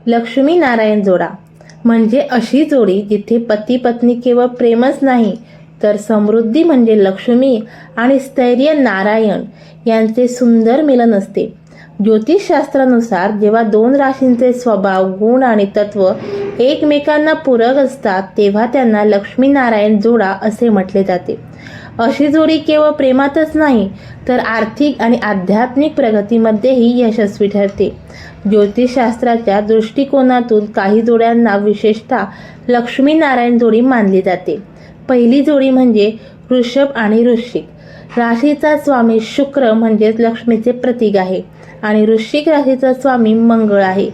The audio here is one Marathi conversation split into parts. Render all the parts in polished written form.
लक्ष्मी नारायण जोडा म्हणजे अशी जोडी जिथे पती पत्नी केवळ प्रेमच नाही तर समृद्धी म्हणजे लक्ष्मी आणि स्थैर्य नारायण यांचे सुंदर मिलन असते। ज्योतिषशास्त्रानुसार जेव्हा दोन राशींचे स्वभाव, गुण आणि तत्व एकमेकांना पूरक असतात तेव्हा त्यांना लक्ष्मी नारायण जोडा असे म्हटले जाते। अशी जोडी केवळ प्रेमातच नाही तर आर्थिक आणि आध्यात्मिक प्रगतीमध्येही यशस्वी ठरते। ज्योतिषशास्त्राच्या दृष्टिकोनातून काही जोड्यांना विशेषतः लक्ष्मी नारायण जोडी मानली जाते। पहिली जोडी म्हणजे वृषभ आणि वृश्चिक। राशीचा स्वामी शुक्र म्हणजे लक्ष्मीचे प्रतीक आहे आणि वृश्चिक राशीचा स्वामी मंगळ आहे।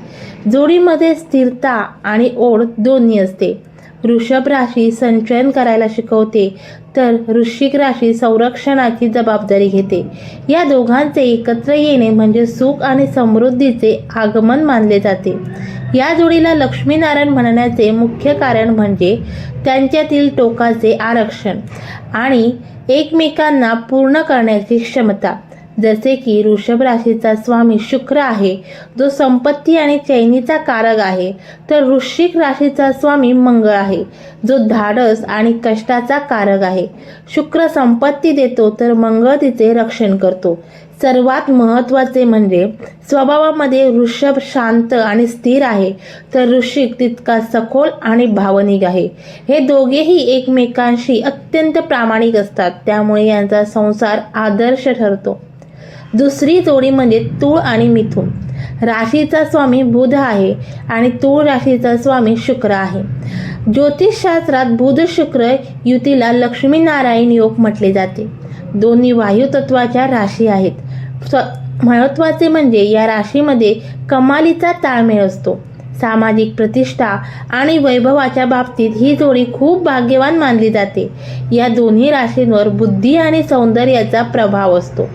जोडीमध्ये स्थिरता आणि ओढ दोन्ही असते। वृषभ राशी संचयन करायला शिकवते तर वृश्चिक राशी संरक्षणाची जबाबदारी घेते। या दोघांचे एकत्र येणे म्हणजे सुख आणि समृद्धीचे आगमन मानले जाते। या जोडीला लक्ष्मीनारायण म्हणण्याचे मुख्य कारण म्हणजे त्यांच्यातील टोकाचे आरक्षण आणि एकमेकांना पूर्ण करण्याची क्षमता। जसे की वृषभ राशीचा स्वामी शुक्र आहे जो संपत्ती आणि चैनीचा कारक आहे, तर वृश्चिक राशीचा स्वामी मंगळ आहे जो धाडस आणि कष्टाचा कारक आहे। शुक्र संपत्ती देतो तर मंगळ तिचे रक्षण करतो। सर्वात महत्त्वाचे म्हणजे स्वभावामध्ये वृषभ शांत आणि स्थिर आहे तर वृश्चिक तितका सखोल आणि भावनिक आहे। हे दोघेही एकमेकांशी अत्यंत प्रामाणिक असतात, त्यामुळे यांचा संसार आदर्श ठरतो। दुसरी जोडी म्हणजे तूळ आणि मिथुन। राशीचा स्वामी बुध आहे आणि तूळ राशीचा स्वामी शुक्र आहे। ज्योतिषशास्त्रात बुध शुक्र युतीला लक्ष्मीनारायण योग म्हटले जाते। दोन्ही वायू तत्वाच्या राशी आहेत। महत्त्वाचे म्हणजे या राशीमध्ये कमालीचा ताळमेळ असतो। सामाजिक प्रतिष्ठा आणि वैभवाच्या बाबतीत ही जोडी खूप भाग्यवान मानली जाते। या दोन्ही राशींवर बुद्धी आणि सौंदर्याचा प्रभाव असतो।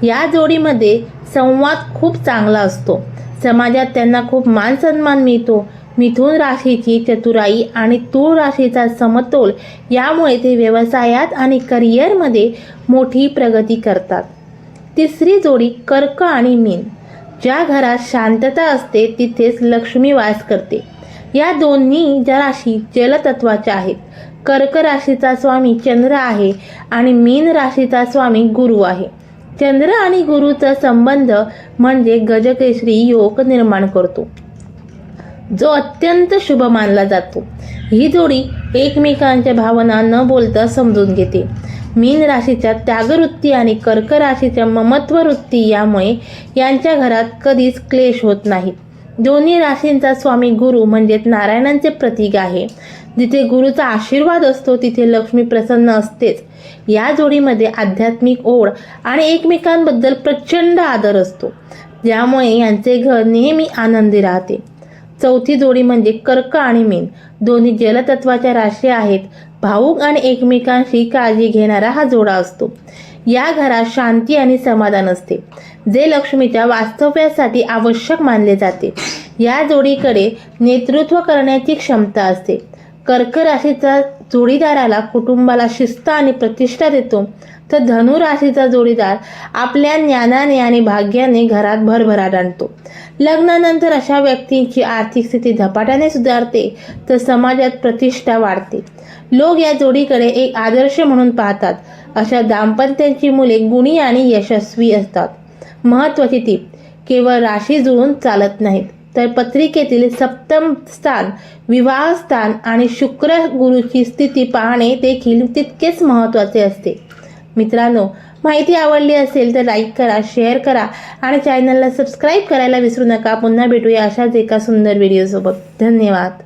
या जोडीमध्ये संवाद खूप चांगला असतो। समाजात त्यांना खूप मान सन्मान मिळतो। मिथुन राशीची चतुराई आणि तूळ राशीचा समतोल यामुळे ते व्यवसायात आणि करिअरमध्ये मोठी प्रगती करतात। तिसरी जोडी कर्क आणि मीन। ज्या घरात शांतता असते तिथेच लक्ष्मी वास करते। या दोन्ही राशी जलतत्वाच्या आहेत। कर्क राशीचा स्वामी चंद्र आहे आणि मीन राशीचा स्वामी गुरु आहे। चंद्र आणि गुरुचा संबंध म्हणजे गजकेसरी योग निर्माण करतो जो अत्यंत शुभ मानला जातो। ही जोडी एकमेकांच्या भावना न बोलता समजून घेते। मीन राशीच्या त्यागवृत्ती आणि कर्क राशीच्या ममत्व वृत्ती यामुळे यांच्या घरात कधीच क्लेश होत नाहीत। दोन्ही राशींचा स्वामी गुरु म्हणजेच नारायणांचे प्रतीक आहे। जिथे गुरुचा आशीर्वाद असतो तिथे लक्ष्मी प्रसन्न असतेच। या जोडीमध्ये आध्यात्मिक ओढ आणि एकमेकांबद्दल प्रचंड आदर असतो, ज्यामुळे यांचे घर नेहमी आनंदी राहते। चौथी जोडी म्हणजे कर्क आणि मीन। दोन्ही जलतत्वाच्या राशी आहेत। भावुक आणि एकमेकांशी काळजी घेणारा हा जोडा असतो। या घरात शांती आणि समाधान असते, जे लक्ष्मीच्या वास्तव्यासाठी आवश्यक मानले जाते। या जोडीकडे नेतृत्व करण्याची क्षमता असते। कर्क राशीचा जोडीदाराला कुटुंबाला शिस्त आणि प्रतिष्ठा देतो, तर धनु राशीचा जोडीदार आपल्या ज्ञानाने आणि भाग्याने घरात भरभराट आणतो। लग्नानंतर अशा व्यक्तींची आर्थिक स्थिती झपाट्याने सुधारते तर समाजात प्रतिष्ठा वाढते। लोक या जोडीकडे एक आदर्श म्हणून पाहतात। अशा दाम्पत्यांची मुले गुणी आणि यशस्वी असतात। महत्त्वाची टीप: केवळ राशी जुळून चालत नाहीत तर पत्रिकेतील सप्तम स्थान, विवाह स्थान आणि शुक्र गुरुची स्थिती पाहणे देखील तितकेच महत्त्वाचे असते। मित्रांनो, माहिती आवडली असेल तर लाईक करा, शेअर करा आणि चॅनलला सबस्क्राईब करायला विसरू नका। पुन्हा भेटूया अशाच एका सुंदर व्हिडिओसोबत। धन्यवाद।